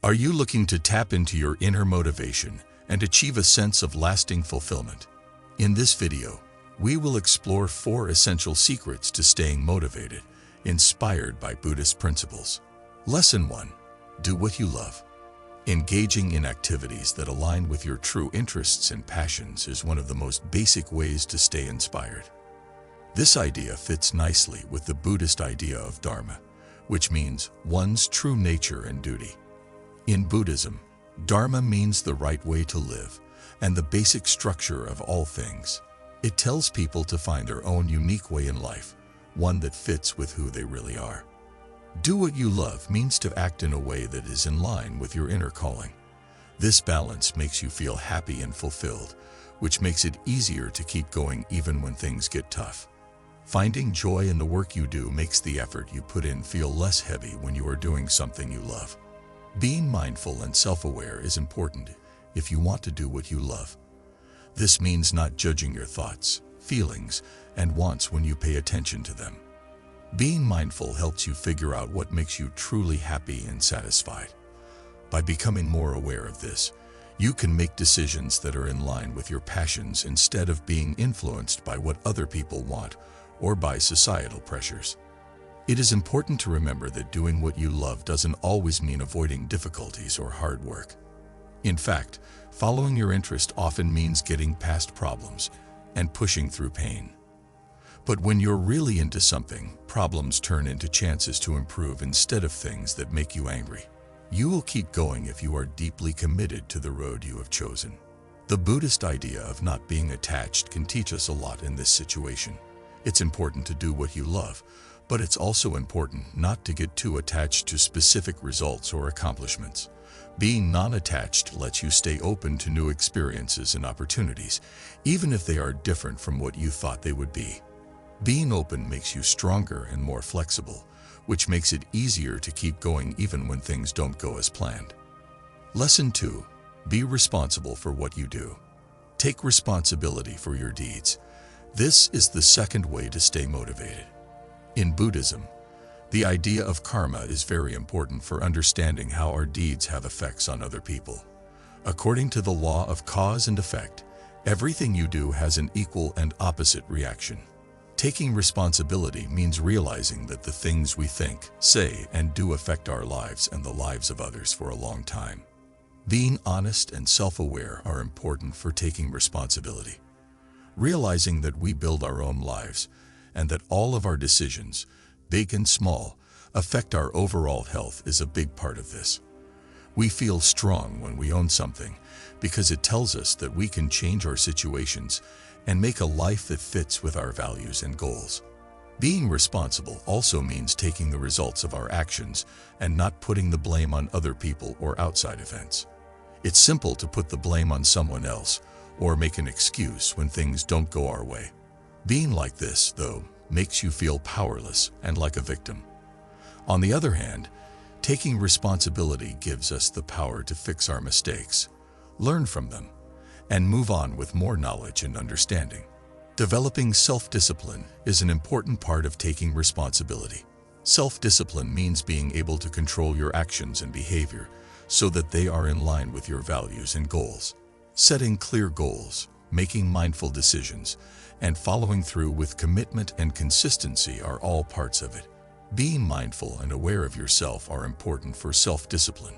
Are you looking to tap into your inner motivation and achieve a sense of lasting fulfillment? In this video, we will explore 4 essential secrets to staying motivated, inspired by Buddhist principles. Lesson 1. Do what you love. Engaging in activities that align with your true interests and passions is one of the most basic ways to stay inspired. This idea fits nicely with the Buddhist idea of dharma, which means one's true nature and duty. In Buddhism, dharma means the right way to live and the basic structure of all things. It tells people to find their own unique way in life, one that fits with who they really are. Do what you love means to act in a way that is in line with your inner calling. This balance makes you feel happy and fulfilled, which makes it easier to keep going even when things get tough. Finding joy in the work you do makes the effort you put in feel less heavy when you are doing something you love. Being mindful and self-aware is important if you want to do what you love. This means not judging your thoughts, feelings, and wants when you pay attention to them. Being mindful helps you figure out what makes you truly happy and satisfied. By becoming more aware of this, you can make decisions that are in line with your passions instead of being influenced by what other people want or by societal pressures. It is important to remember that doing what you love doesn't always mean avoiding difficulties or hard work. In fact, following your interest often means getting past problems and pushing through pain. But when you're really into something, problems turn into chances to improve instead of things that make you angry. You will keep going if you are deeply committed to the road you have chosen. The Buddhist idea of not being attached can teach us a lot in this situation. It's important to do what you love, but it's also important not to get too attached to specific results or accomplishments. Being non-attached lets you stay open to new experiences and opportunities, even if they are different from what you thought they would be. Being open makes you stronger and more flexible, which makes it easier to keep going even when things don't go as planned. Lesson 2. Be responsible for what you do. Take responsibility for your deeds. This is the second way to stay motivated. In Buddhism, the idea of karma is very important for understanding how our deeds have effects on other people. According to the law of cause and effect, everything you do has an equal and opposite reaction. Taking responsibility means realizing that the things we think, say, and do affect our lives and the lives of others for a long time. Being honest and self-aware are important for taking responsibility. Realizing that we build our own lives and that all of our decisions, big and small, affect our overall health is a big part of this. We feel strong when we own something because it tells us that we can change our situations and make a life that fits with our values and goals. Being responsible also means taking the results of our actions and not putting the blame on other people or outside events. It's simple to put the blame on someone else or make an excuse when things don't go our way. Being like this, though, makes you feel powerless and like a victim. On the other hand, taking responsibility gives us the power to fix our mistakes, learn from them, and move on with more knowledge and understanding. Developing self-discipline is an important part of taking responsibility. Self-discipline means being able to control your actions and behavior so that they are in line with your values and goals. Setting clear goals, making mindful decisions, and following through with commitment and consistency are all parts of it. Being mindful and aware of yourself are important for self-discipline.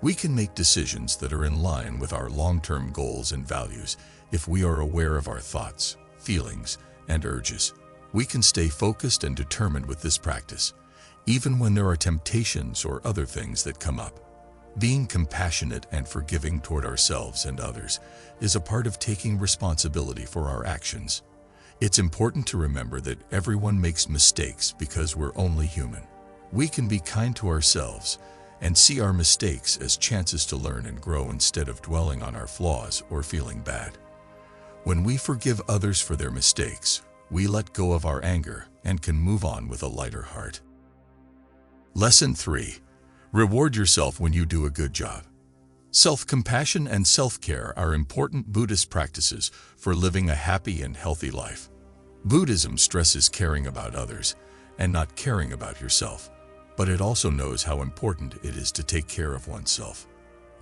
We can make decisions that are in line with our long-term goals and values if we are aware of our thoughts, feelings, and urges. We can stay focused and determined with this practice, even when there are temptations or other things that come up. Being compassionate and forgiving toward ourselves and others is a part of taking responsibility for our actions. It's important to remember that everyone makes mistakes because we're only human. We can be kind to ourselves and see our mistakes as chances to learn and grow instead of dwelling on our flaws or feeling bad. When we forgive others for their mistakes, we let go of our anger and can move on with a lighter heart. Lesson 3. Reward yourself when you do a good job. Self-compassion and self-care are important Buddhist practices for living a happy and healthy life. Buddhism stresses caring about others and not caring about yourself. but it also knows how important it is to take care of oneself.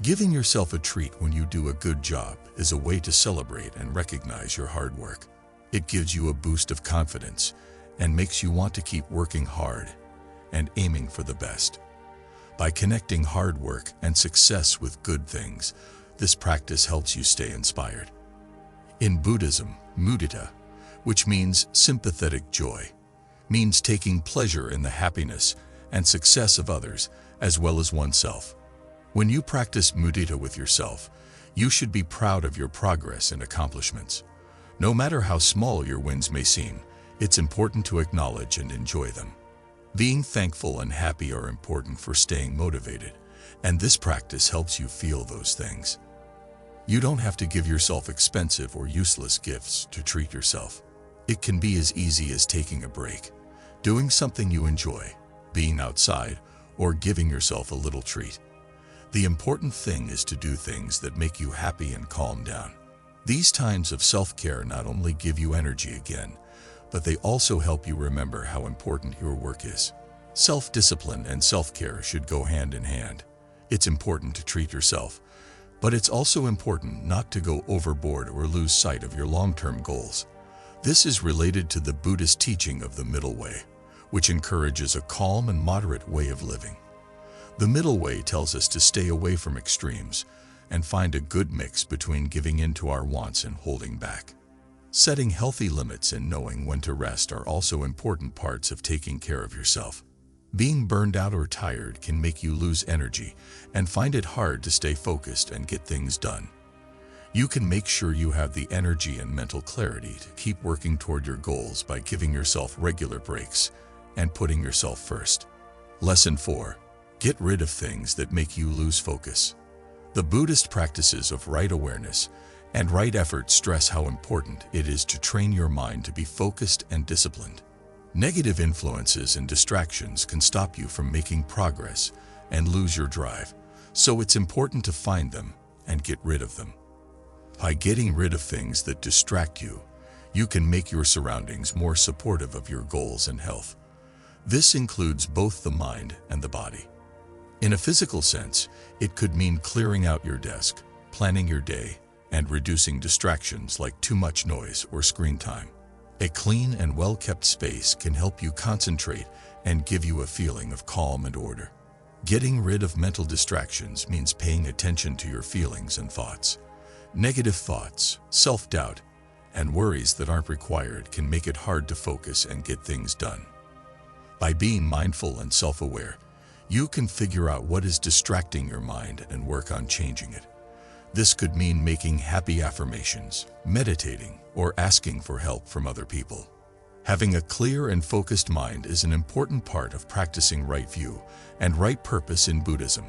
Giving yourself a treat when you do a good job is a way to celebrate and recognize your hard work. It gives you a boost of confidence and makes you want to keep working hard and aiming for the best. By connecting hard work and success with good things, this practice helps you stay inspired. In Buddhism, mudita, which means sympathetic joy, means taking pleasure in the happiness and success of others as well as oneself. When you practice mudita with yourself, you should be proud of your progress and accomplishments. No matter how small your wins may seem, it's important to acknowledge and enjoy them. Being thankful and happy are important for staying motivated, and this practice helps you feel those things. You don't have to give yourself expensive or useless gifts to treat yourself. It can be as easy as taking a break, doing something you enjoy, being outside, or giving yourself a little treat. The important thing is to do things that make you happy and calm down. These times of self-care not only give you energy again, but they also help you remember how important your work is. Self-discipline and self-care should go hand in hand. It's important to treat yourself, but it's also important not to go overboard or lose sight of your long-term goals. This is related to the Buddhist teaching of the middle way, which encourages a calm and moderate way of living. The middle way tells us to stay away from extremes and find a good mix between giving in to our wants and holding back. Setting healthy limits and knowing when to rest are also important parts of taking care of yourself. Being burned out or tired can make you lose energy and find it hard to stay focused and get things done. You can make sure you have the energy and mental clarity to keep working toward your goals by giving yourself regular breaks and putting yourself first. Lesson 4. Get rid of things that make you lose focus. The Buddhist practices of right awareness and right effort stress how important it is to train your mind to be focused and disciplined. Negative influences and distractions can stop you from making progress and lose your drive, so it's important to find them and get rid of them. By getting rid of things that distract you, you can make your surroundings more supportive of your goals and health. This includes both the mind and the body. In a physical sense, it could mean clearing out your desk, planning your day, and reducing distractions like too much noise or screen time. A clean and well-kept space can help you concentrate and give you a feeling of calm and order. Getting rid of mental distractions means paying attention to your feelings and thoughts. Negative thoughts, self-doubt, and worries that aren't required can make it hard to focus and get things done. By being mindful and self-aware, you can figure out what is distracting your mind and work on changing it. This could mean making happy affirmations, meditating, or asking for help from other people. Having a clear and focused mind is an important part of practicing right view and right purpose in Buddhism.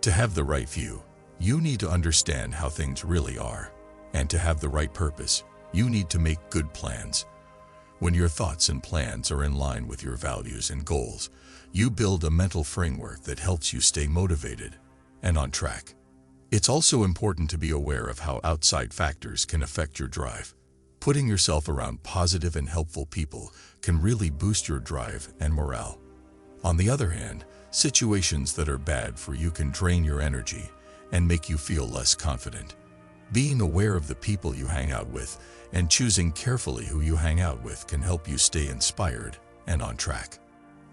To have the right view, you need to understand how things really are. And to have the right purpose, you need to make good plans. When your thoughts and plans are in line with your values and goals, you build a mental framework that helps you stay motivated and on track. It's also important to be aware of how outside factors can affect your drive. Putting yourself around positive and helpful people can really boost your drive and morale. On the other hand, situations that are bad for you can drain your energy and make you feel less confident. Being aware of the people you hang out with and choosing carefully who you hang out with can help you stay inspired and on track.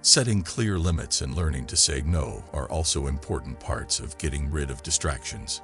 Setting clear limits and learning to say no are also important parts of getting rid of distractions.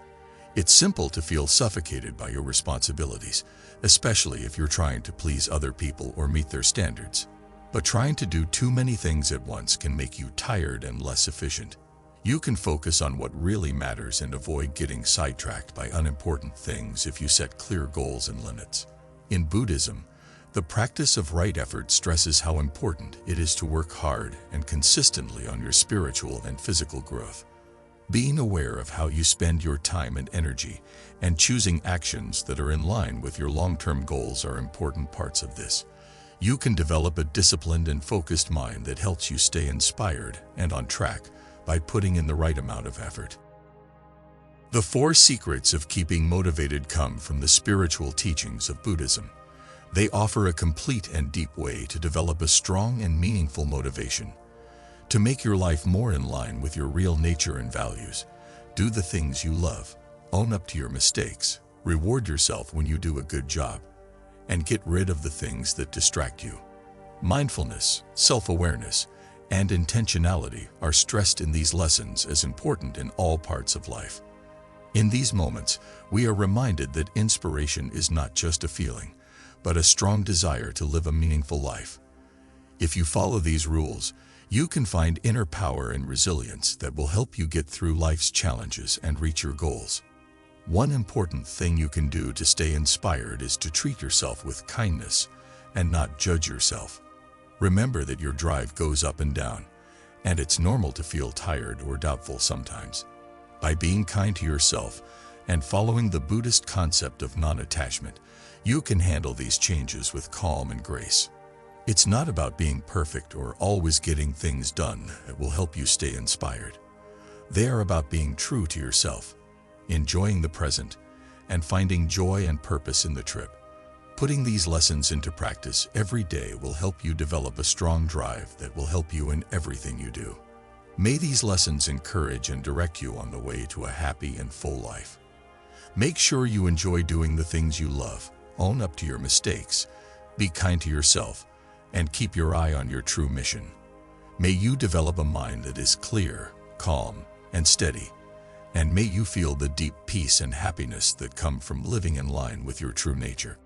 It's simple to feel suffocated by your responsibilities, especially if you're trying to please other people or meet their standards. But trying to do too many things at once can make you tired and less efficient. You can focus on what really matters and avoid getting sidetracked by unimportant things if you set clear goals and limits. In Buddhism, the practice of right effort stresses how important it is to work hard and consistently on your spiritual and physical growth. Being aware of how you spend your time and energy and choosing actions that are in line with your long-term goals are important parts of this. You can develop a disciplined and focused mind that helps you stay inspired and on track by putting in the right amount of effort. The 4 secrets of keeping motivated come from the spiritual teachings of Buddhism. They offer a complete and deep way to develop a strong and meaningful motivation. To make your life more in line with your real nature and values, do the things you love, own up to your mistakes, reward yourself when you do a good job, and get rid of the things that distract you. Mindfulness, self-awareness, and intentionality are stressed in these lessons as important in all parts of life. In these moments, we are reminded that inspiration is not just a feeling, but a strong desire to live a meaningful life. If you follow these rules, you can find inner power and resilience that will help you get through life's challenges and reach your goals. One important thing you can do to stay inspired is to treat yourself with kindness and not judge yourself. Remember that your drive goes up and down, and it's normal to feel tired or doubtful sometimes. By being kind to yourself and following the Buddhist concept of non-attachment, you can handle these changes with calm and grace. It's not about being perfect or always getting things done that will help you stay inspired. They are about being true to yourself, enjoying the present, and finding joy and purpose in the trip. Putting these lessons into practice every day will help you develop a strong drive that will help you in everything you do. May these lessons encourage and direct you on the way to a happy and full life. Make sure you enjoy doing the things you love, own up to your mistakes, be kind to yourself, and keep your eye on your true mission. May you develop a mind that is clear, calm, and steady, and may you feel the deep peace and happiness that come from living in line with your true nature.